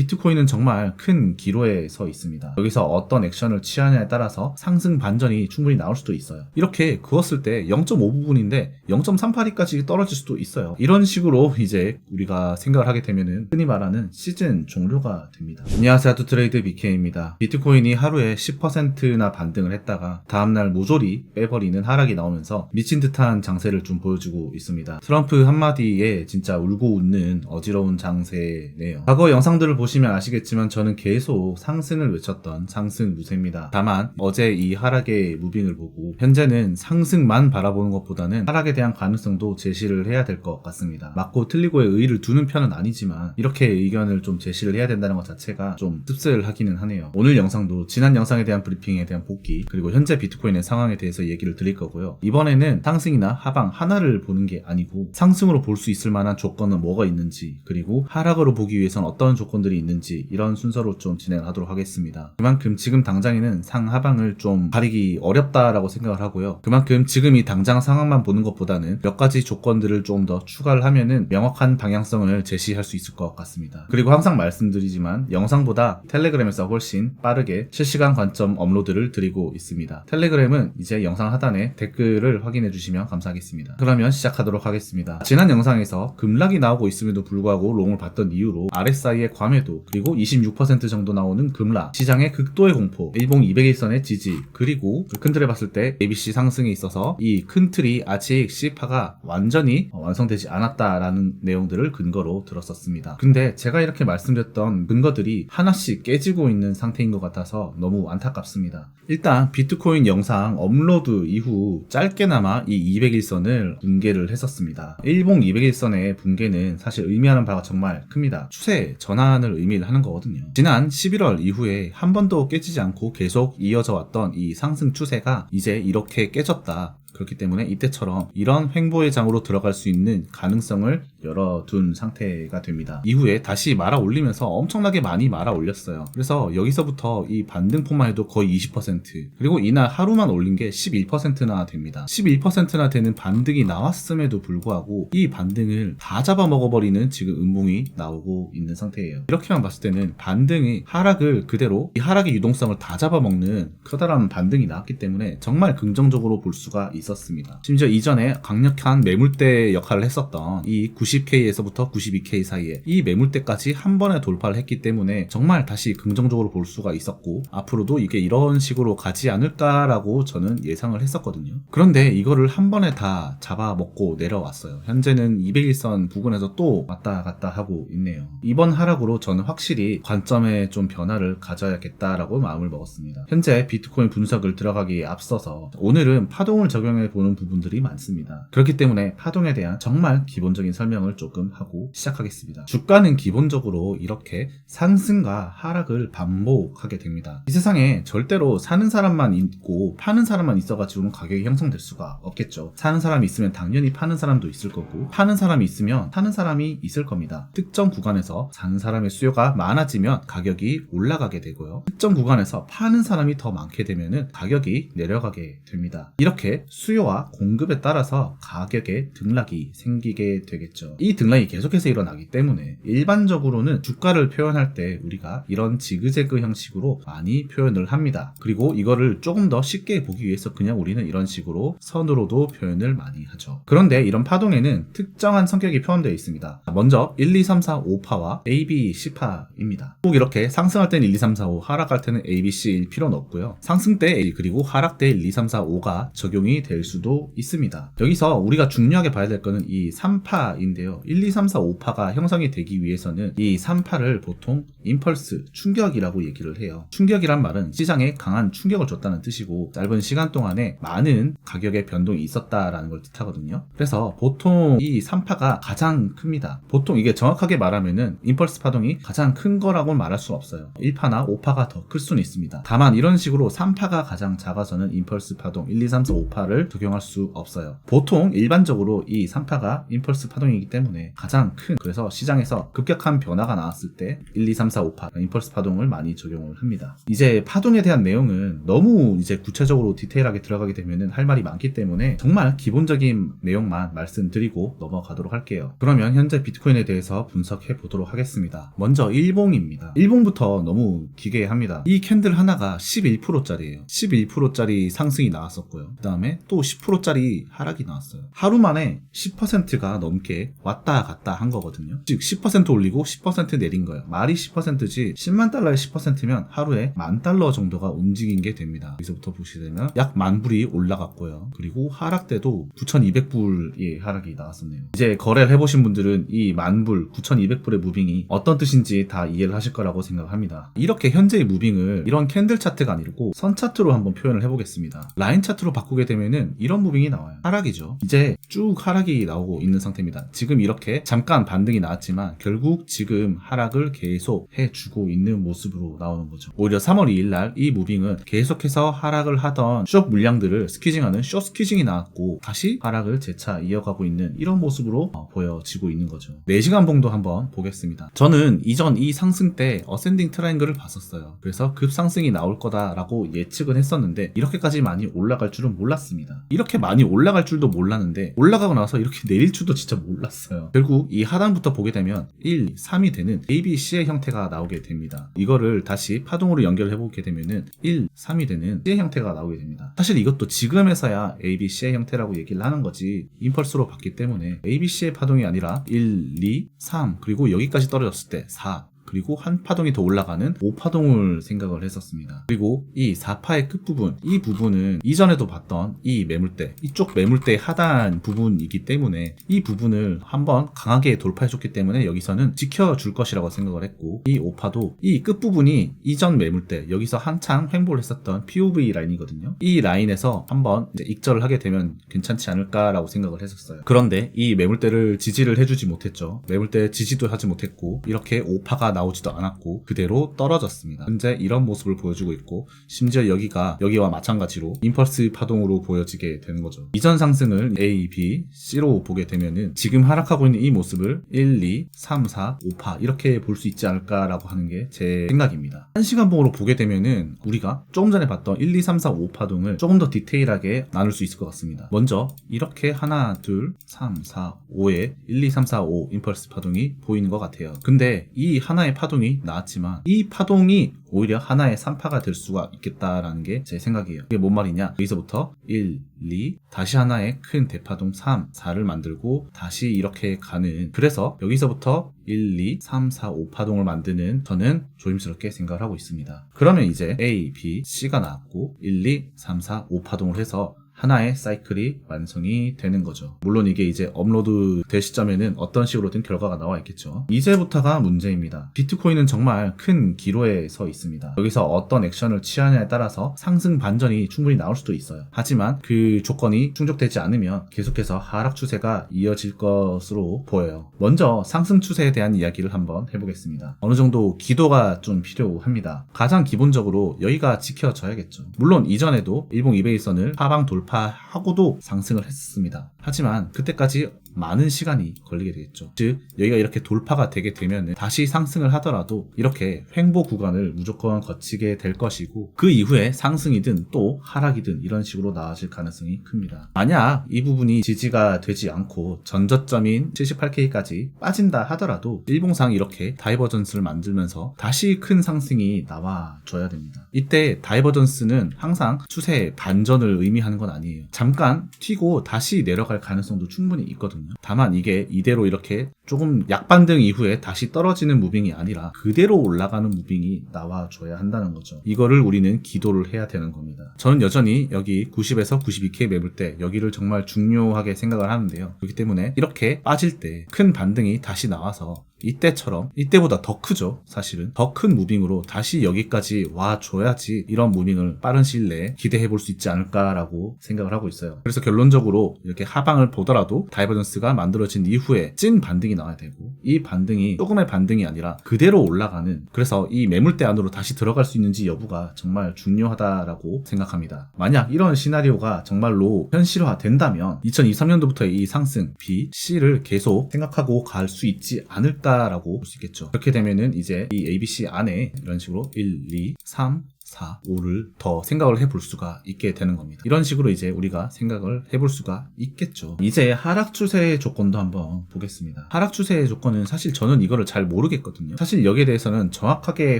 비트코인은 정말 큰 기로에 서 있습니다. 여기서 어떤 액션을 취하냐에 따라서 상승 반전이 충분히 나올 수도 있어요. 이렇게 그었을 때 0.5부분인데 0.382까지 떨어질 수도 있어요. 이런 식으로 이제 우리가 생각을 하게 되면은 흔히 말하는 시즌 종료가 됩니다. 안녕하세요, 투트레이드 BK입니다. 비트코인이 하루에 10%나 반등을 했다가 다음날 모조리 빼버리는 하락이 나오면서 미친 듯한 장세를 좀 보여주고 있습니다. 트럼프 한마디에 진짜 울고 웃는 어지러운 장세네요. 과거 영상들을 보시면 아시겠지만 저는 계속 상승을 외쳤던 상승 무세입니다. 다만 어제 이 하락의 무빙을 보고 현재는 상승만 바라보는 것보다는 하락에 대한 가능성도 제시를 해야 될 것 같습니다. 맞고 틀리고의 의의를 두는 편은 아니지만 이렇게 의견을 좀 제시를 해야 된다는 것 자체가 좀 씁쓸하기는 하네요. 오늘 영상도 지난 영상에 대한 브리핑에 대한 복귀, 그리고 현재 비트코인의 상황에 대해서 얘기를 드릴 거고요. 이번에는 상승이나 하방 하나를 보는 게 아니고 상승으로 볼 수 있을 만한 조건은 뭐가 있는지, 그리고 하락으로 보기 위해선 어떤 조건들이 있는지, 이런 순서로 좀 진행을 하도록 하겠습니다. 그만큼 지금 당장에는 상하방을 좀 가리기 어렵다라고 생각을 하고요. 그만큼 지금 이 당장 상황만 보는 것보다는 몇 가지 조건들을 좀 더 추가를 하면은 명확한 방향성을 제시할 수 있을 것 같습니다. 그리고 항상 말씀드리지만 영상보다 텔레그램에서 훨씬 빠르게 실시간 관점 업로드를 드리고 있습니다. 텔레그램은 이제 영상 하단에 댓글을 확인해 주시면 감사하겠습니다. 그러면 시작하도록 하겠습니다. 지난 영상에서 급락이 나오고 있음에도 불구하고 롱을 봤던 이유로 RSI의 과매도, 그리고 26% 정도 나오는 급락, 시장의 극도의 공포, 일봉 200일선의 지지, 그리고 큰 틀에 봤을 때 ABC 상승에 있어서 이 큰 틀이 아직 C파가 완전히 완성되지 않았다라는 내용들을 근거로 들었었습니다. 근데 제가 이렇게 말씀드렸던 근거들이 하나씩 깨지고 있는 상태인 것 같아서 너무 안타깝습니다. 일단 비트코인 영상 업로드 이후 짧게나마 이 200일선을 붕괴를 했었습니다. 일봉 200일선의 붕괴는 사실 의미하는 바가 정말 큽니다. 추세 전환을 의미를 하는 거거든요. 지난 11월 이후에 한 번도 깨지지 않고 계속 이어져 왔던 이 상승 추세가 이제 이렇게 깨졌다. 그렇기 때문에 이때처럼 이런 횡보의 장으로 들어갈 수 있는 가능성을 열어둔 상태가 됩니다. 이후에 다시 말아 올리면서 엄청나게 많이 말아 올렸어요. 그래서 여기서부터 이 반등폭만 해도 거의 20%, 그리고 이날 하루만 올린 게 11%나 됩니다. 11%나 되는 반등이 나왔음에도 불구하고 이 반등을 다 잡아먹어버리는 지금 음봉이 나오고 있는 상태예요. 이렇게만 봤을 때는 반등이 하락을 그대로, 이 하락의 유동성을 다 잡아먹는 커다란 반등이 나왔기 때문에 정말 긍정적으로 볼 수가 있었습니다. 심지어 이전에 강력한 매물대 역할을 했었던 이 90K에서부터 92K 사이에 이 매물대까지 한 번에 돌파를 했기 때문에 정말 다시 긍정적으로 볼 수가 있었고, 앞으로도 이게 이런 식으로 가지 않을까라고 저는 예상을 했었거든요. 그런데 이거를 한 번에 다 잡아먹고 내려왔어요. 현재는 200일선 부근에서 또 왔다 갔다 하고 있네요. 이번 하락으로 저는 확실히 관점에 좀 변화를 가져야겠다라고 마음을 먹었습니다. 현재 비트코인 분석을 들어가기에 앞서서 오늘은 파동을 적용해보는 부분들이 많습니다. 그렇기 때문에 파동에 대한 정말 기본적인 설명을 조금 하고 시작하겠습니다. 주가는 기본적으로 이렇게 상승과 하락을 반복하게 됩니다. 이 세상에 절대로 사는 사람만 있고 파는 사람만 있어가지고는 가격이 형성될 수가 없겠죠. 사는 사람이 있으면 당연히 파는 사람도 있을 거고, 파는 사람이 있으면 사는 사람이 있을 겁니다. 특정 구간에서 사는 사람의 수요가 많아지면 가격이 올라가게 되고요. 특정 구간에서 파는 사람이 더 많게 되면은 가격이 내려가게 됩니다. 이렇게 수요와 공급에 따라서 가격의 등락이 생기게 되겠죠. 이 등락이 계속해서 일어나기 때문에 일반적으로는 주가를 표현할 때 우리가 이런 지그재그 형식으로 많이 표현을 합니다. 그리고 이거를 조금 더 쉽게 보기 위해서 그냥 우리는 이런 식으로 선으로도 표현을 많이 하죠. 그런데 이런 파동에는 특정한 성격이 포함되어 있습니다. 먼저 1, 2, 3, 4, 5파와 A, B, C파입니다. 꼭 이렇게 상승할 때는 1, 2, 3, 4, 5, 하락할 때는 A, B, C일 필요는 없고요. 상승 때 A, 그리고 하락 때 1, 2, 3, 4, 5가 적용이 될 수도 있습니다. 여기서 우리가 중요하게 봐야 될 거는 이 3파인데요. 1, 2, 3, 4, 5파가 형성이 되기 위해서는 이 3파를 보통 임펄스, 충격이라고 얘기를 해요. 충격이란 말은 시장에 강한 충격을 줬다는 뜻이고, 짧은 시간 동안에 많은 가격의 변동이 있었다라는 걸 뜻하거든요. 그래서 보통 이 3파가 가장 큽니다. 보통 이게 정확하게 말하면은 임펄스 파동이 가장 큰 거라고 말할 수 없어요. 1파나 5파가 더 클 수는 있습니다. 다만 이런 식으로 3파가 가장 작아서는 임펄스 파동 1, 2, 3, 4, 5파를 상파를 적용할 수 없어요. 보통 일반적으로 이 상파가 임펄스 파동이기 때문에 가장 큰, 그래서 시장에서 급격한 변화가 나왔을 때 1, 2, 3, 4, 5파 임펄스 파동을 많이 적용을 합니다. 이제 파동에 대한 내용은 너무 이제 구체적으로 디테일하게 들어가게 되면은 할 말이 많기 때문에 정말 기본적인 내용만 말씀드리고 넘어가도록 할게요. 그러면 현재 비트코인에 대해서 분석해 보도록 하겠습니다. 먼저 일봉입니다. 일봉부터 너무 기괴합니다. 이 캔들 하나가 11%짜리예요. 11%짜리 상승이 나왔었고요. 그 다음에 또 10%짜리 하락이 나왔어요. 하루 만에 10%가 넘게 왔다 갔다 한 거거든요. 즉 10% 올리고 10% 내린 거예요. 말이 10%지 10만 달러에 10%면 하루에 10,000달러 정도가 움직인 게 됩니다. 여기서부터 보시게 되면 약 10,000불이 올라갔고요. 그리고 하락 때도 9,200불의 하락이 나왔었네요. 이제 거래를 해보신 분들은 이 10,000불, 9,200불의 무빙이 어떤 뜻인지 다 이해를 하실 거라고 생각합니다. 이렇게 현재의 무빙을 이런 캔들 차트가 아니고 선 차트로 한번 표현을 해보겠습니다. 라인 차트로 바꾸게 되면은 이런 무빙이 나와요. 하락이죠. 이제 쭉 하락이 나오고 있는 상태입니다. 지금 이렇게 잠깐 반등이 나왔지만 결국 지금 하락을 계속 해주고 있는 모습으로 나오는 거죠. 오히려 3월 2일 날 이 무빙은 계속해서 하락을 하던 숏 물량들을 스퀴징하는 숏 스퀴징이 나왔고 다시 하락을 재차 이어가고 있는 이런 모습으로 보여지고 있는 거죠. 4시간 봉도 한번 보겠습니다. 저는 이전 이 상승 때 어센딩 트라이앵글을 봤었어요. 그래서 급상승이 나올 거다라고 예측은 했었는데 이렇게까지 많이 올라갈 줄은 몰랐습니다. 이렇게 많이 올라갈 줄도 몰랐는데 올라가고 나서 이렇게 내릴 줄도 진짜 몰랐어요. 결국 이 하단부터 보게 되면 1, 3이 되는 ABC의 형태가 나오게 됩니다. 이거를 다시 파동으로 연결해보게 되면은 1, 3이 되는 C의 형태가 나오게 됩니다. 사실 이것도 지금에서야 ABC의 형태라고 얘기를 하는 거지 임펄스로 봤기 때문에 ABC의 파동이 아니라 1, 2, 3 그리고 여기까지 떨어졌을 때 4 그리고 한 파동이 더 올라가는 5파동을 생각을 했었습니다. 그리고 이 4파의 끝부분, 이 부분은 이전에도 봤던 이 매물대, 이쪽 매물대의 하단 부분이기 때문에 이 부분을 한번 강하게 돌파해줬기 때문에 여기서는 지켜줄 것이라고 생각을 했고 이 5파도 이 끝부분이 이전 매물대, 여기서 한창 횡보를 했었던 POV 라인이거든요. 이 라인에서 한번 이제 익절을 하게 되면 괜찮지 않을까라고 생각을 했었어요. 그런데 이 매물대를 지지를 해주지 못했죠. 매물대 지지도 하지 못했고 이렇게 5파가 나오지도 않았고 그대로 떨어졌습니다. 현재 이런 모습을 보여주고 있고 심지어 여기와 마찬가지로 임펄스 파동으로 보여지게 되는 거죠. 이전 상승을 A, B, C로 보게 되면은 지금 하락하고 있는 이 모습을 1, 2, 3, 4, 5파 이렇게 볼 수 있지 않을까라고 하는 게 제 생각입니다. 1시간 봉으로 보게 되면은 우리가 조금 전에 봤던 1, 2, 3, 4, 5파동을 조금 더 디테일하게 나눌 수 있을 것 같습니다. 먼저 이렇게 하나, 둘, 3, 4, 5에 1, 2, 3, 4, 5 임펄스 파동이 보이는 것 같아요. 근데 이 하나의 파동이 나왔지만 이 파동이 오히려 하나의 3파가 될 수가 있겠다라는 게 제 생각이에요. 이게 뭔 말이냐? 여기서부터 1, 2, 다시 하나의 큰 대파동 3, 4를 만들고 다시 이렇게 가는, 그래서 여기서부터 1, 2, 3, 4, 5파동을 만드는 저는 조심스럽게 생각을 하고 있습니다. 그러면 이제 A, B, C가 나왔고 1, 2, 3, 4, 5파동을 해서 하나의 사이클이 완성이 되는 거죠. 물론 이게 이제 업로드 될 시점에는 어떤 식으로든 결과가 나와 있겠죠. 이제부터가 문제입니다. 비트코인은 정말 큰 기로에 서 있습니다. 여기서 어떤 액션을 취하냐에 따라서 상승 반전이 충분히 나올 수도 있어요. 하지만 그 조건이 충족되지 않으면 계속해서 하락 추세가 이어질 것으로 보여요. 먼저 상승 추세에 대한 이야기를 한번 해보겠습니다. 어느 정도 기도가 좀 필요합니다. 가장 기본적으로 여기가 지켜져야겠죠. 물론 이전에도 일봉 200일선을 하방 돌파하고도 상승을 했습니다. 하지만 그때까지 많은 시간이 걸리게 되겠죠. 즉 여기가 이렇게 돌파가 되게 되면 다시 상승을 하더라도 이렇게 횡보 구간을 무조건 거치게 될 것이고 그 이후에 상승이든 또 하락이든 이런 식으로 나아질 가능성이 큽니다. 만약 이 부분이 지지가 되지 않고 전저점인 78K까지 빠진다 하더라도 일봉상 이렇게 다이버전스를 만들면서 다시 큰 상승이 나와줘야 됩니다. 이때 다이버전스는 항상 추세 반전을 의미하는 건 아니에요. 잠깐 튀고 다시 내려갈 가능성도 충분히 있거든요. 다만 이게 이대로 이렇게 조금 약반등 이후에 다시 떨어지는 무빙이 아니라 그대로 올라가는 무빙이 나와줘야 한다는 거죠. 이거를 우리는 기도를 해야 되는 겁니다. 저는 여전히 여기 90에서 92K 매물대 여기를 정말 중요하게 생각을 하는데요. 그렇기 때문에 이렇게 빠질 때 큰 반등이 다시 나와서 이때처럼, 이때보다 더 크죠. 사실은 더 큰 무빙으로 다시 여기까지 와줘야지 이런 무빙을 빠른 시일 내에 기대해 볼 수 있지 않을까라고 생각을 하고 있어요. 그래서 결론적으로 이렇게 하방을 보더라도 다이버전스 리버스가 만들어진 이후에 찐 반등이 나와야 되고, 이 반등이 조금의 반등이 아니라 그대로 올라가는, 그래서 이 매물대 안으로 다시 들어갈 수 있는지 여부가 정말 중요하다라고 생각합니다. 만약 이런 시나리오가 정말로 현실화 된다면 2023년도부터의 이 상승 B, C를 계속 생각하고 갈 수 있지 않을까라고 볼 수 있겠죠. 그렇게 되면은 이제 이 ABC 안에 이런 식으로 1, 2, 3, 4, 5를 더 생각을 해볼 수가 있게 되는 겁니다. 이런 식으로 이제 우리가 생각을 해볼 수가 있겠죠. 이제 하락 추세의 조건도 한번 보겠습니다. 하락 추세의 조건은 사실 저는 이거를 잘 모르겠거든요. 사실 여기에 대해서는 정확하게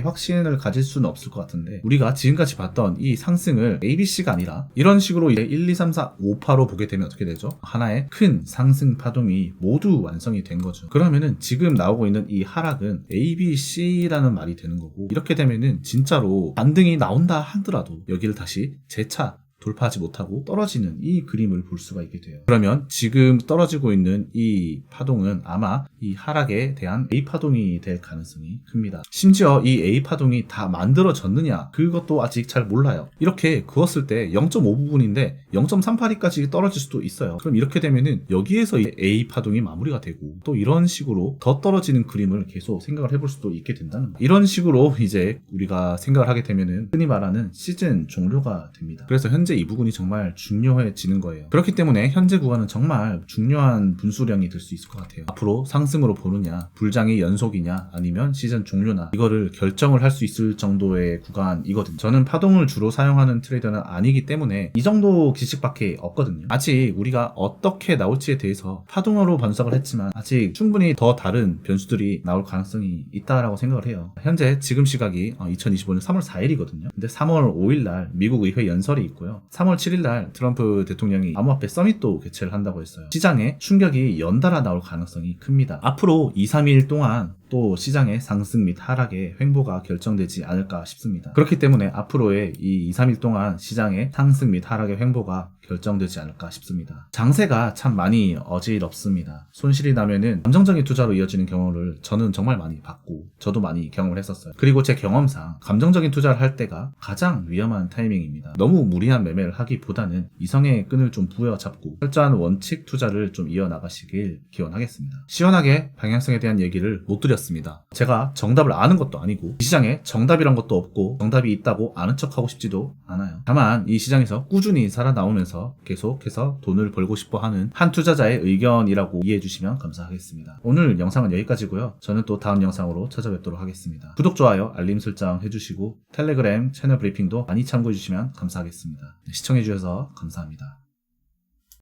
확신을 가질 수는 없을 것 같은데, 우리가 지금까지 봤던 이 상승을 ABC가 아니라 이런 식으로 이제 1, 2, 3, 4, 5, 8로 보게 되면 어떻게 되죠? 하나의 큰 상승 파동이 모두 완성이 된 거죠. 그러면은 지금 나오고 있는 이 하락은 ABC라는 말이 되는 거고, 이렇게 되면은 진짜로 반등이 나온다 하더라도 여기를 다시 재차 돌파하지 못하고 떨어지는 이 그림을 볼 수가 있게 돼요. 그러면 지금 떨어지고 있는 이 파동은 아마 이 하락에 대한 A 파동이 될 가능성이 큽니다. 심지어 이 A 파동이 다 만들어졌느냐, 그것도 아직 잘 몰라요. 이렇게 그었을 때 0.5부분인데 0.382까지 떨어질 수도 있어요. 그럼 이렇게 되면은 여기에서 이 A 파동이 마무리가 되고, 또 이런 식으로 더 떨어지는 그림을 계속 생각을 해볼 수도 있게 된다는 거예요. 이런 식으로 이제 우리가 생각을 하게 되면은 흔히 말하는 시즌 종료가 됩니다. 그래서 현재 이 부분이 정말 중요해지는 거예요. 그렇기 때문에 현재 구간은 정말 중요한 분수령이 될 수 있을 것 같아요. 앞으로 상승으로 보느냐, 불장의 연속이냐, 아니면 시즌 종료나, 이거를 결정을 할 수 있을 정도의 구간이거든요. 저는 파동을 주로 사용하는 트레이더는 아니기 때문에 이 정도 기식밖에 없거든요. 아직 우리가 어떻게 나올지에 대해서 파동으로 분석을 했지만 아직 충분히 더 다른 변수들이 나올 가능성이 있다라고 생각을 해요. 현재 지금 시각이 2025년 3월 4일이거든요. 근데 3월 5일 날 미국 의회 연설이 있고요. 3월 7일 날 트럼프 대통령이 암호화폐 서밋도 개최를 한다고 했어요. 시장에 충격이 연달아 나올 가능성이 큽니다. 앞으로 2, 3일 동안 또 시장의 상승 및 하락의 횡보가 결정되지 않을까 싶습니다. 그렇기 때문에 앞으로의 이 2, 3일 동안 시장의 상승 및 하락의 횡보가 결정되지 않을까 싶습니다. 장세가 참 많이 어지럽습니다. 손실이 나면은 감정적인 투자로 이어지는 경우를 저는 정말 많이 봤고, 저도 많이 경험을 했었어요. 그리고 제 경험상 감정적인 투자를 할 때가 가장 위험한 타이밍입니다. 너무 무리한 매매를 하기보다는 이성의 끈을 좀 부여잡고 철저한 원칙 투자를 좀 이어나가시길 기원하겠습니다. 시원하게 방향성에 대한 얘기를 못 드렸습니다. 제가 정답을 아는 것도 아니고 이 시장에 정답이란 것도 없고 정답이 있다고 아는 척하고 싶지도 않아요. 다만 이 시장에서 꾸준히 살아나오면서 계속해서 돈을 벌고 싶어하는 한 투자자의 의견이라고 이해해 주시면 감사하겠습니다. 오늘 영상은 여기까지고요. 저는 또 다음 영상으로 찾아뵙도록 하겠습니다. 구독, 좋아요, 알림 설정 해주시고 텔레그램 채널 브리핑도 많이 참고해 주시면 감사하겠습니다. 시청해 주셔서 감사합니다.